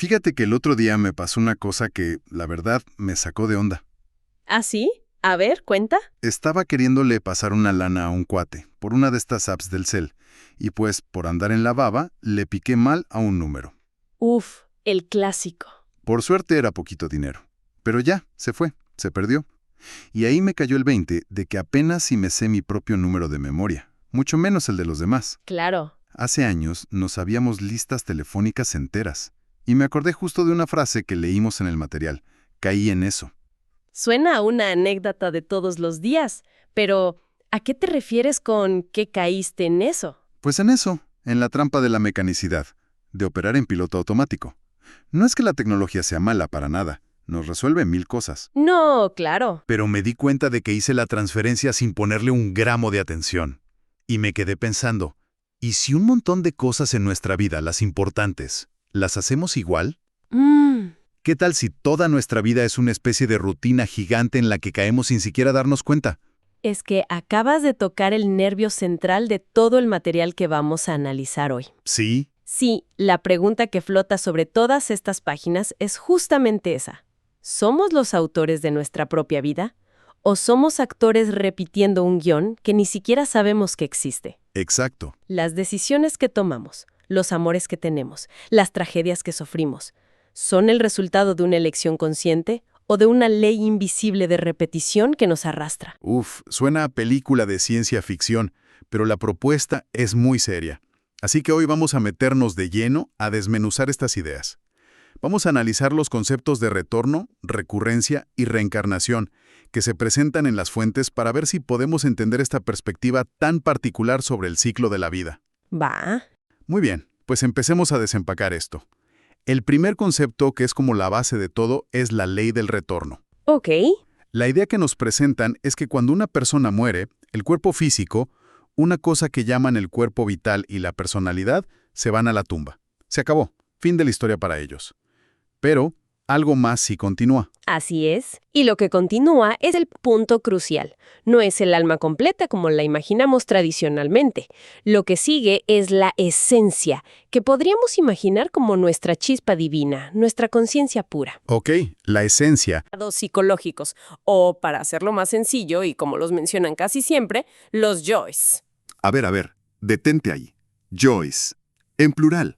Fíjate que el otro día me pasó una cosa que, la verdad, me sacó de onda. ¿Ah, sí? A ver, cuenta. Estaba queriéndole pasar una lana a un cuate por una de estas apps del cel, y pues, por andar en la baba, le piqué mal a un número. Uf, el clásico. Por suerte era poquito dinero. Pero ya, se fue, se perdió. Y ahí me cayó el 20 de que apenas si me sé mi propio número de memoria, mucho menos el de los demás. Claro. Hace años nos sabíamos listas telefónicas enteras. Y me acordé justo de una frase que leímos en el material. Caí en eso. Suena a una anécdota de todos los días, pero ¿a qué te refieres con que caíste en eso? Pues en eso, en la trampa de la mecanicidad, de operar en piloto automático. No es que la tecnología sea mala para nada, nos resuelve mil cosas. No, claro. Pero me di cuenta de que hice la transferencia sin ponerle un gramo de atención. Y me quedé pensando, ¿y si un montón de cosas en nuestra vida, las importantes, las hacemos igual? ¿Qué tal si toda nuestra vida es una especie de rutina gigante en la que caemos sin siquiera darnos cuenta? Es que acabas de tocar el nervio central de todo el material que vamos a analizar hoy. Sí. Sí, la pregunta que flota sobre todas estas páginas es justamente esa. ¿Somos los autores de nuestra propia vida? ¿O somos actores repitiendo un guión que ni siquiera sabemos que existe? Exacto. Las decisiones que tomamos, los amores que tenemos, las tragedias que sufrimos, ¿son el resultado de una elección consciente o de una ley invisible de repetición que nos arrastra? Suena a película de ciencia ficción, pero la propuesta es muy seria. Así que hoy vamos a meternos de lleno a desmenuzar estas ideas. Vamos a analizar los conceptos de retorno, recurrencia y reencarnación que se presentan en las fuentes para ver si podemos entender esta perspectiva tan particular sobre el ciclo de la vida. Va. Muy bien, pues empecemos a desempacar esto. El primer concepto, que es como la base de todo, es la ley del retorno. Ok. La idea que nos presentan es que cuando una persona muere, el cuerpo físico, una cosa que llaman el cuerpo vital y la personalidad, se van a la tumba. Se acabó. Fin de la historia para ellos. Pero algo más sí continúa. Así es. Y lo que continúa es el punto crucial. No es el alma completa como la imaginamos tradicionalmente. Lo que sigue es la esencia, que podríamos imaginar como nuestra chispa divina, nuestra conciencia pura. Ok, la esencia. Los psicológicos, o para hacerlo más sencillo, y como los mencionan casi siempre, los yoes. A ver, detente ahí. Joys. En plural.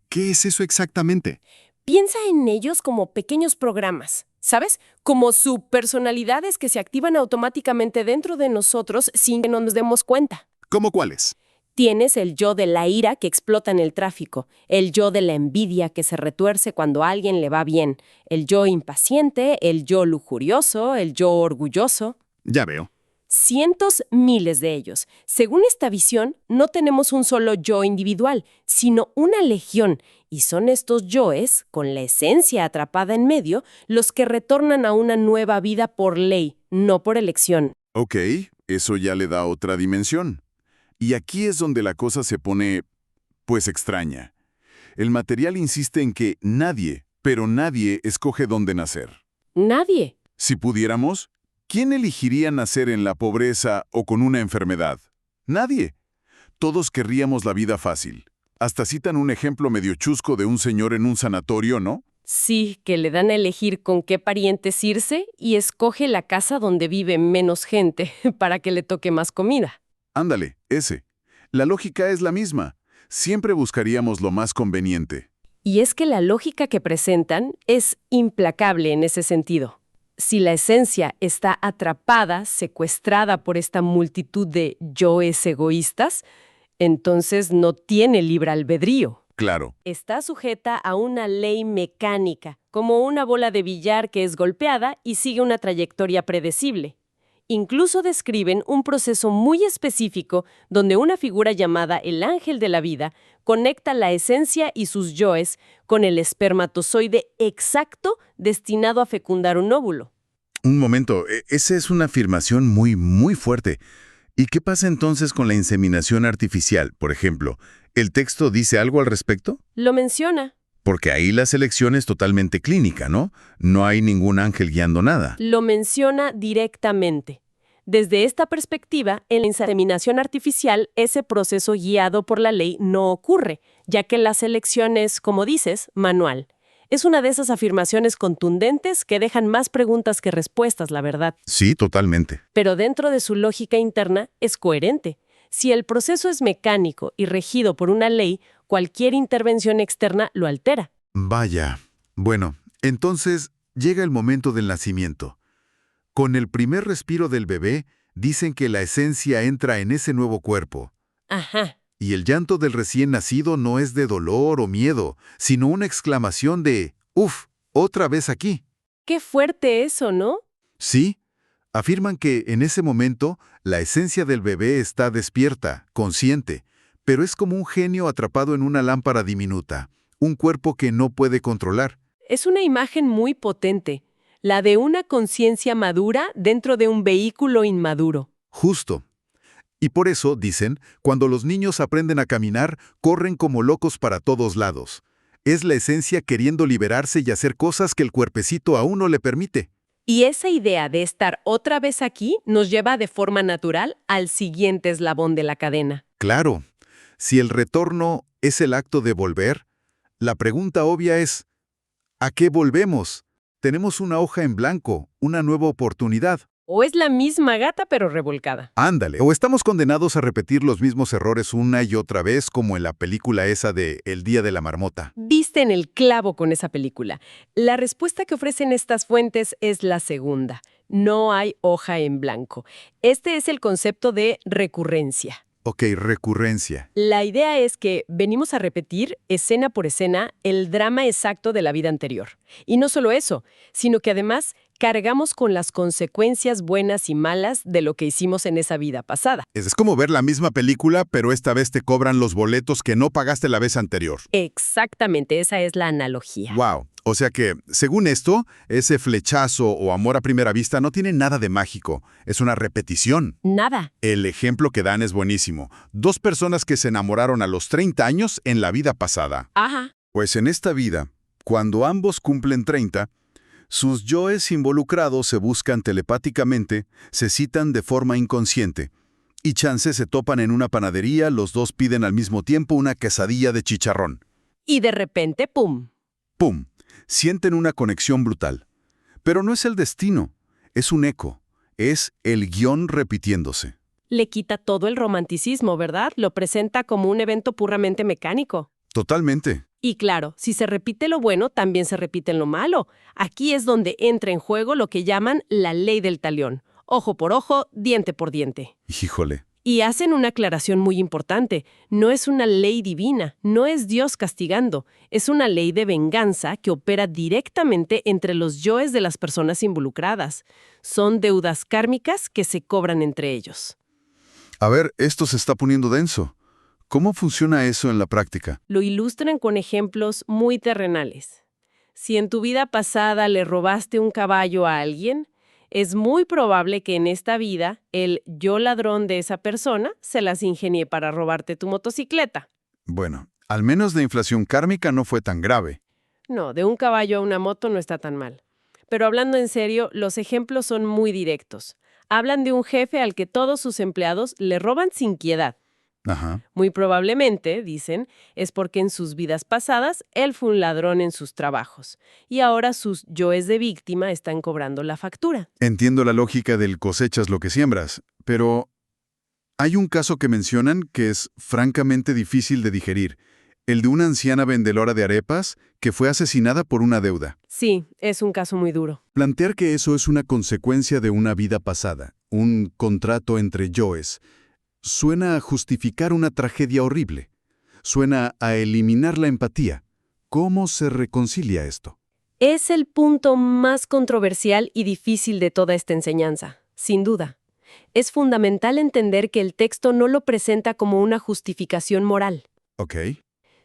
¿Qué es eso exactamente? Piensa en ellos como pequeños programas, ¿sabes? Como subpersonalidades que se activan automáticamente dentro de nosotros sin que nos demos cuenta. ¿Cómo cuáles? Tienes el yo de la ira que explota en el tráfico, el yo de la envidia que se retuerce cuando a alguien le va bien, el yo impaciente, el yo lujurioso, el yo orgulloso. Ya veo. Cientos, miles de ellos. Según esta visión, no tenemos un solo yo individual, sino una legión, y son estos yoes, con la esencia atrapada en medio, los que retornan a una nueva vida por ley, no por elección. Ok, eso ya le da otra dimensión. Y aquí es donde la cosa se pone, pues, extraña. El material insiste en que nadie, pero nadie escoge dónde nacer. Nadie. Si pudiéramos, ¿quién elegiría nacer en la pobreza o con una enfermedad? Nadie. Todos querríamos la vida fácil. Hasta citan un ejemplo medio chusco de un señor en un sanatorio, ¿no? Sí, que le dan a elegir con qué parientes irse y escoge la casa donde vive menos gente para que le toque más comida. Ándale, ese. La lógica es la misma. Siempre buscaríamos lo más conveniente. Y es que la lógica que presentan es implacable en ese sentido. Si la esencia está atrapada, secuestrada por esta multitud de yoes egoístas, entonces no tiene libre albedrío. Claro. Está sujeta a una ley mecánica, como una bola de billar que es golpeada y sigue una trayectoria predecible. Incluso describen un proceso muy específico donde una figura llamada el ángel de la vida conecta la esencia y sus yoes con el espermatozoide exacto destinado a fecundar un óvulo. Un momento, esa es una afirmación muy fuerte. ¿Y qué pasa entonces con la inseminación artificial, por ejemplo? ¿El texto dice algo al respecto? Lo menciona. Porque ahí la selección es totalmente clínica, ¿no? No hay ningún ángel guiando nada. Lo menciona directamente. Desde esta perspectiva, en la inseminación artificial, ese proceso guiado por la ley no ocurre, ya que la selección es, como dices, manual. Es una de esas afirmaciones contundentes que dejan más preguntas que respuestas, la verdad. Sí, totalmente. Pero dentro de su lógica interna es coherente. Si el proceso es mecánico y regido por una ley, cualquier intervención externa lo altera. Vaya. Bueno, entonces llega el momento del nacimiento. Con el primer respiro del bebé, dicen que la esencia entra en ese nuevo cuerpo. Ajá. Y el llanto del recién nacido no es de dolor o miedo, sino una exclamación de «¡Uf! ¡Otra vez aquí!». Qué fuerte eso, ¿no? Sí, afirman que en ese momento la esencia del bebé está despierta, consciente, pero es como un genio atrapado en una lámpara diminuta, un cuerpo que no puede controlar. Es una imagen muy potente, la de una conciencia madura dentro de un vehículo inmaduro. Justo. Y por eso, dicen, cuando los niños aprenden a caminar, corren como locos para todos lados. Es la esencia queriendo liberarse y hacer cosas que el cuerpecito aún no le permite. Y esa idea de estar otra vez aquí nos lleva de forma natural al siguiente eslabón de la cadena. Claro, si el retorno es el acto de volver, la pregunta obvia es, ¿a qué volvemos? Tenemos una hoja en blanco, una nueva oportunidad. O es la misma gata pero revolcada. Ándale, o estamos condenados a repetir los mismos errores una y otra vez, como en la película esa de El Día de la Marmota. Diste en el clavo con esa película. La respuesta que ofrecen estas fuentes es la segunda. No hay hoja en blanco. Este es el concepto de recurrencia. Ok, recurrencia. La idea es que venimos a repetir, escena por escena, el drama exacto de la vida anterior. Y no solo eso, sino que además cargamos con las consecuencias buenas y malas de lo que hicimos en esa vida pasada. Es como ver la misma película, pero esta vez te cobran los boletos que no pagaste la vez anterior. Exactamente, esa es la analogía. Wow. O sea que, según esto, ese flechazo o amor a primera vista no tiene nada de mágico. Es una repetición. Nada. El ejemplo que dan es buenísimo. 2 personas que se enamoraron a los 30 años en la vida pasada. Ajá. Pues en esta vida, cuando ambos cumplen 30, sus yoes involucrados se buscan telepáticamente, se citan de forma inconsciente. Y chance se topan en una panadería, los dos piden al mismo tiempo una quesadilla de chicharrón. Y de repente, ¡pum! ¡Pum! Sienten una conexión brutal. Pero no es el destino, es un eco, es el guión repitiéndose. Le quita todo el romanticismo, ¿verdad? Lo presenta como un evento puramente mecánico. Totalmente. Y claro, si se repite lo bueno, también se repite lo malo. Aquí es donde entra en juego lo que llaman la ley del talión. Ojo por ojo, diente por diente. Híjole. Y hacen una aclaración muy importante. No es una ley divina, no es Dios castigando. Es una ley de venganza que opera directamente entre los yoes de las personas involucradas. Son deudas kármicas que se cobran entre ellos. A ver, esto se está poniendo denso. ¿Cómo funciona eso en la práctica? Lo ilustran con ejemplos muy terrenales. Si en tu vida pasada le robaste un caballo a alguien, es muy probable que en esta vida el yo ladrón de esa persona se las ingenie para robarte tu motocicleta. Bueno, al menos la inflación kármica no fue tan grave. No, de un caballo a una moto no está tan mal. Pero hablando en serio, los ejemplos son muy directos. Hablan de un jefe al que todos sus empleados le roban sin piedad. Ajá. Muy probablemente, dicen, es porque en sus vidas pasadas él fue un ladrón en sus trabajos y ahora sus yoes de víctima están cobrando la factura. Entiendo la lógica del cosechas lo que siembras, pero hay un caso que mencionan que es francamente difícil de digerir, el de una anciana vendedora de arepas que fue asesinada por una deuda. Sí, es un caso muy duro. Plantear que eso es una consecuencia de una vida pasada, un contrato entre yoes, suena a justificar una tragedia horrible. Suena a eliminar la empatía. ¿Cómo se reconcilia esto? Es el punto más controversial y difícil de toda esta enseñanza, sin duda. Es fundamental entender que el texto no lo presenta como una justificación moral, Ok.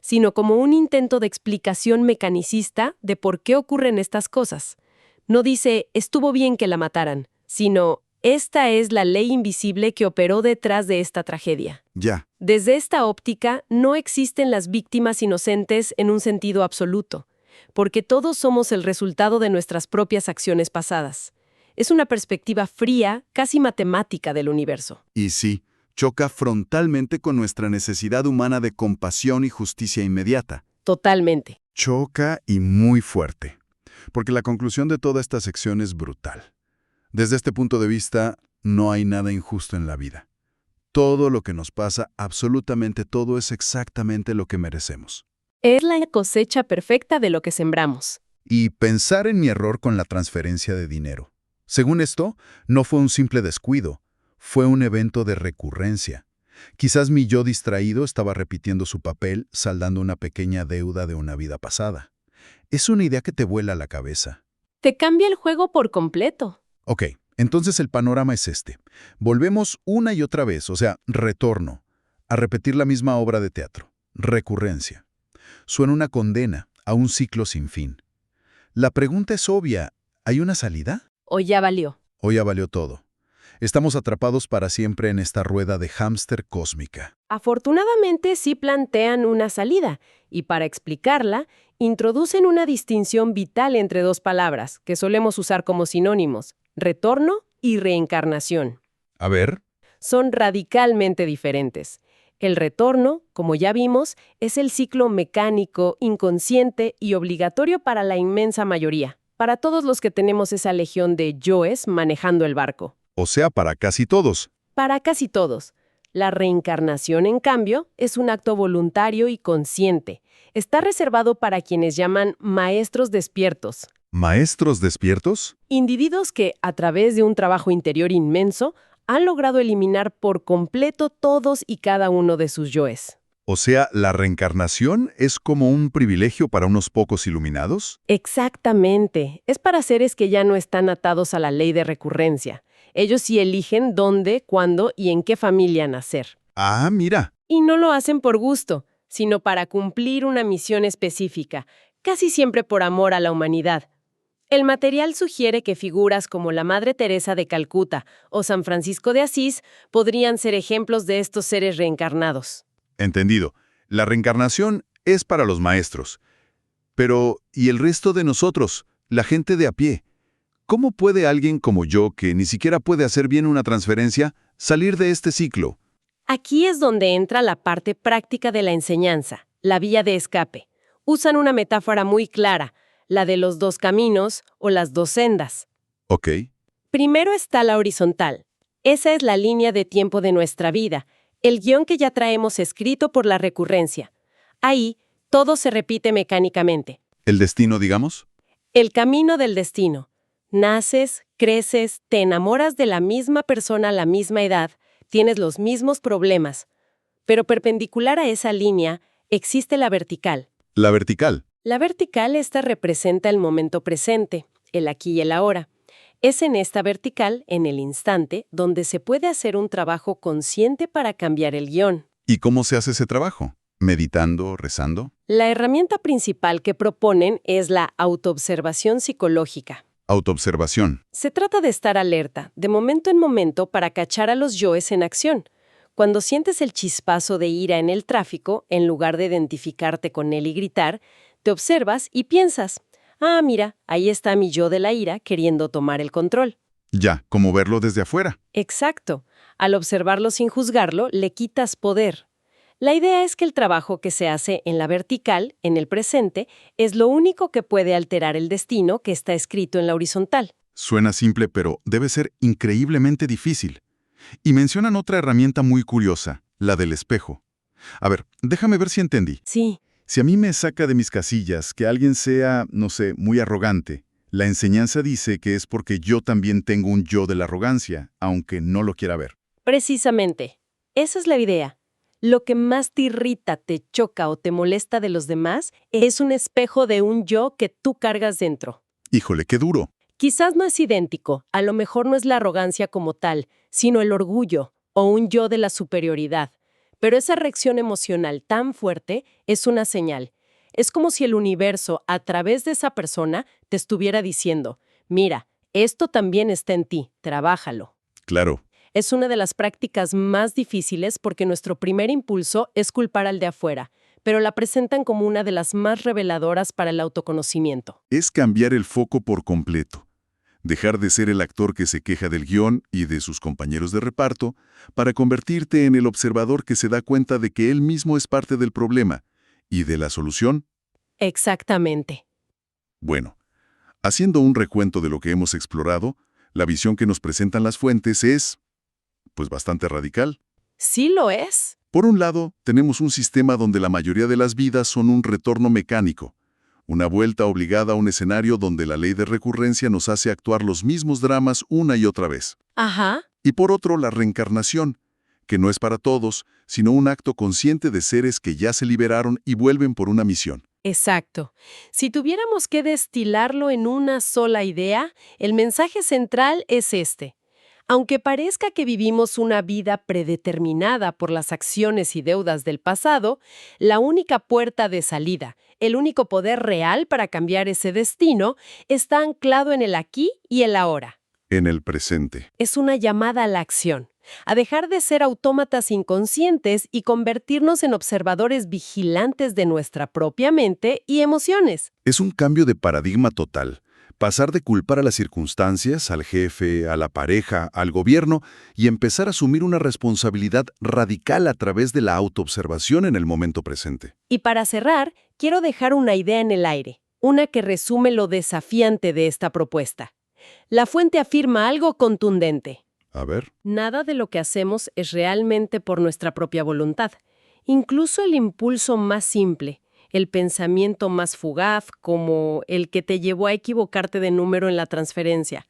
sino como un intento de explicación mecanicista de por qué ocurren estas cosas. No dice, estuvo bien que la mataran, sino, esta es la ley invisible que operó detrás de esta tragedia. Ya. Desde esta óptica, no existen las víctimas inocentes en un sentido absoluto, porque todos somos el resultado de nuestras propias acciones pasadas. Es una perspectiva fría, casi matemática del universo. Y sí, choca frontalmente con nuestra necesidad humana de compasión y justicia inmediata. Totalmente. Choca y muy fuerte, porque la conclusión de toda esta sección es brutal. Desde este punto de vista, no hay nada injusto en la vida. Todo lo que nos pasa, absolutamente todo, es exactamente lo que merecemos. Es la cosecha perfecta de lo que sembramos. Y pensar en mi error con la transferencia de dinero. Según esto, no fue un simple descuido, fue un evento de recurrencia. Quizás mi yo distraído estaba repitiendo su papel, saldando una pequeña deuda de una vida pasada. Es una idea que te vuela la cabeza. Te cambia el juego por completo. Ok, entonces el panorama es este. Volvemos una y otra vez, o sea, retorno, a repetir la misma obra de teatro. Recurrencia. Suena una condena a un ciclo sin fin. La pregunta es obvia. ¿Hay una salida? O ya valió. O ya valió todo. Estamos atrapados para siempre en esta rueda de hámster cósmica. Afortunadamente sí plantean una salida, y para explicarla, introducen una distinción vital entre dos palabras que solemos usar como sinónimos: retorno y reencarnación. A ver. Son radicalmente diferentes. El retorno, como ya vimos, es el ciclo mecánico, inconsciente y obligatorio para la inmensa mayoría, para todos los que tenemos esa legión de yoes manejando el barco. O sea, para casi todos. Para casi todos. La reencarnación, en cambio, es un acto voluntario y consciente. Está reservado para quienes llaman maestros despiertos. ¿Maestros despiertos? Individuos que, a través de un trabajo interior inmenso, han logrado eliminar por completo todos y cada uno de sus yoes. O sea, ¿la reencarnación es como un privilegio para unos pocos iluminados? Exactamente. Es para seres que ya no están atados a la ley de recurrencia. Ellos sí eligen dónde, cuándo y en qué familia nacer. Ah, mira. Y no lo hacen por gusto, sino para cumplir una misión específica, casi siempre por amor a la humanidad. El material sugiere que figuras como la Madre Teresa de Calcuta o San Francisco de Asís podrían ser ejemplos de estos seres reencarnados. Entendido. La reencarnación es para los maestros. Pero, ¿y el resto de nosotros, la gente de a pie? ¿Cómo puede alguien como yo, que ni siquiera puede hacer bien una transferencia, salir de este ciclo? Aquí es donde entra la parte práctica de la enseñanza, la vía de escape. Usan una metáfora muy clara, la de los dos caminos o las dos sendas. Ok. Primero está la horizontal. Esa es la línea de tiempo de nuestra vida, el guión que ya traemos escrito por la recurrencia. Ahí, todo se repite mecánicamente. ¿El destino, digamos? El camino del destino. Naces, creces, te enamoras de la misma persona a la misma edad, tienes los mismos problemas. Pero perpendicular a esa línea existe la vertical. La vertical. La vertical, esta representa el momento presente, el aquí y el ahora. Es en esta vertical, en el instante, donde se puede hacer un trabajo consciente para cambiar el guión. ¿Y cómo se hace ese trabajo? ¿Meditando, rezando? La herramienta principal que proponen es la autoobservación psicológica. Autoobservación. Se trata de estar alerta, de momento en momento, para cachar a los yoes en acción. Cuando sientes el chispazo de ira en el tráfico, en lugar de identificarte con él y gritar, te observas y piensas: ah, mira, ahí está mi yo de la ira queriendo tomar el control. Ya, como verlo desde afuera. Exacto. Al observarlo sin juzgarlo, le quitas poder. La idea es que el trabajo que se hace en la vertical, en el presente, es lo único que puede alterar el destino que está escrito en la horizontal. Suena simple, pero debe ser increíblemente difícil. Y mencionan otra herramienta muy curiosa, la del espejo. A ver, déjame ver si entendí. Sí. Si a mí me saca de mis casillas que alguien sea, no sé, muy arrogante, la enseñanza dice que es porque yo también tengo un yo de la arrogancia, aunque no lo quiera ver. Precisamente. Esa es la idea. Lo que más te irrita, te choca o te molesta de los demás es un espejo de un yo que tú cargas dentro. Híjole, qué duro. Quizás no es idéntico, a lo mejor no es la arrogancia como tal, sino el orgullo o un yo de la superioridad. Pero esa reacción emocional tan fuerte es una señal. Es como si el universo, a través de esa persona, te estuviera diciendo: mira, esto también está en ti, trabájalo. Claro. Es una de las prácticas más difíciles porque nuestro primer impulso es culpar al de afuera, pero la presentan como una de las más reveladoras para el autoconocimiento. Es cambiar el foco por completo. Dejar de ser el actor que se queja del guión y de sus compañeros de reparto para convertirte en el observador que se da cuenta de que él mismo es parte del problema y de la solución Exactamente. Bueno, haciendo un recuento de lo que hemos explorado, la visión que nos presentan las fuentes es, pues, bastante radical. Sí lo es. Por un lado, tenemos un sistema donde la mayoría de las vidas son un retorno mecánico, una vuelta obligada a un escenario donde la ley de recurrencia nos hace actuar los mismos dramas una y otra vez. Ajá. Y por otro, la reencarnación, que no es para todos, sino un acto consciente de seres que ya se liberaron y vuelven por una misión. Exacto. Si tuviéramos que destilarlo en una sola idea, el mensaje central es este. Aunque parezca que vivimos una vida predeterminada por las acciones y deudas del pasado, la única puerta de salida, el único poder real para cambiar ese destino, está anclado en el aquí y el ahora. En el presente. Es una llamada a la acción, a dejar de ser autómatas inconscientes y convertirnos en observadores vigilantes de nuestra propia mente y emociones. Es un cambio de paradigma total. Pasar de culpar a las circunstancias, al jefe, a la pareja, al gobierno, y empezar a asumir una responsabilidad radical a través de la autoobservación en el momento presente. Y para cerrar, quiero dejar una idea en el aire, una que resume lo desafiante de esta propuesta. La fuente afirma algo contundente. A ver. Nada de lo que hacemos es realmente por nuestra propia voluntad. Incluso el impulso más simple, el pensamiento más fugaz, como el que te llevó a equivocarte de número en la transferencia,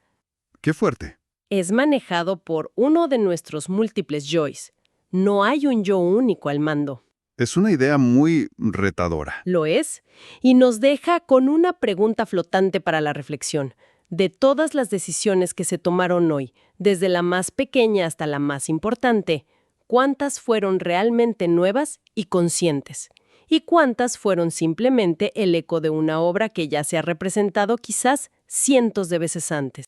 ¡Qué fuerte! es manejado por uno de nuestros múltiples yoes. No hay un yo único al mando. Es una idea muy retadora. Lo es, y nos deja con una pregunta flotante para la reflexión. De todas las decisiones que se tomaron hoy, desde la más pequeña hasta la más importante, ¿cuántas fueron realmente nuevas y conscientes? ¿Y cuántas fueron simplemente el eco de una obra que ya se ha representado quizás cientos de veces antes?